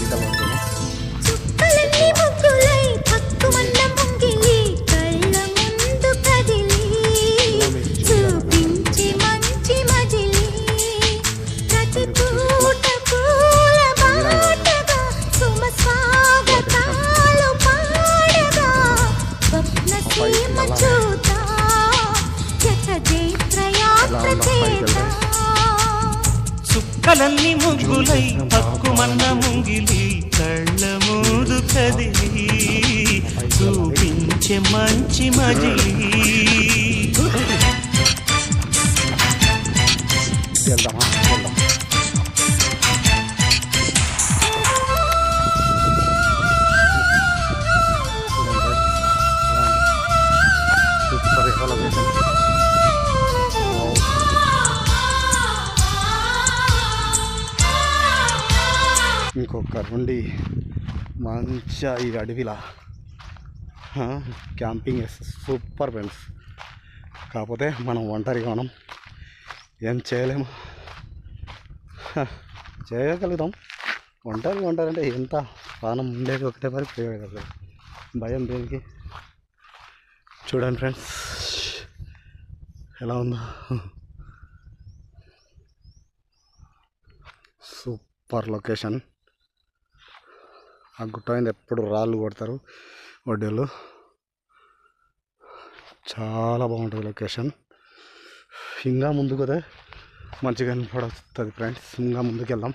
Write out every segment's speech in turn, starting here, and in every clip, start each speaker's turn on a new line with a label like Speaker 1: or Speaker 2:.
Speaker 1: ఈత పడుతుంది.
Speaker 2: చుక్కలన్నీ ముగ్గులై పక్కుమన్న ముంగిలి కళ్ళ మూదు కదిలి చూపించే మంచి మజిలీ.
Speaker 1: ఇంకొక నుండి మంచిగా ఈ అడవిలా క్యాంపింగ్ వేస్తే సూపర్ ఫ్రెండ్స్. కాకపోతే మనం ఒంటరిగా మనం ఏం చేయలేము, చేయగలుగుతాం. ఒంటరి అంటే ఎంత ప్రాణం ఉండేది ఒకటే మరి చేయగలుగుతాం. భయం దేనికి? చూడండి ఫ్రెండ్స్ ఎలా ఉందో, సూపర్ లొకేషన్. ఆ గుట్ట మీద ఎప్పుడు రాళ్ళు కొడతారు వడ్డీలు. చాలా బాగుంటుంది లొకేషన్. ఇంకా ముందుకు పోతే మంచిగా కనపడుతుంది ఫ్రెండ్స్. ఇంకా ముందుకు వెళ్దాం.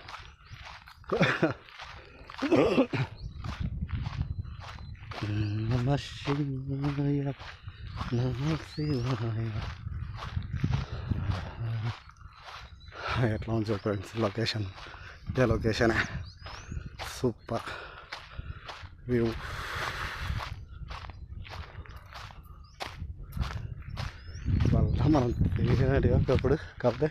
Speaker 1: నమః శివాయ నమః శివాయ. ఎట్లా ఉంది ఫ్రెండ్స్ లొకేషన్? ఇదే లొకేషనే, సూపర్ వ్యూ. వల్ల మనం తెలిసినట్టుగా ఒకప్పుడు కాకపోతే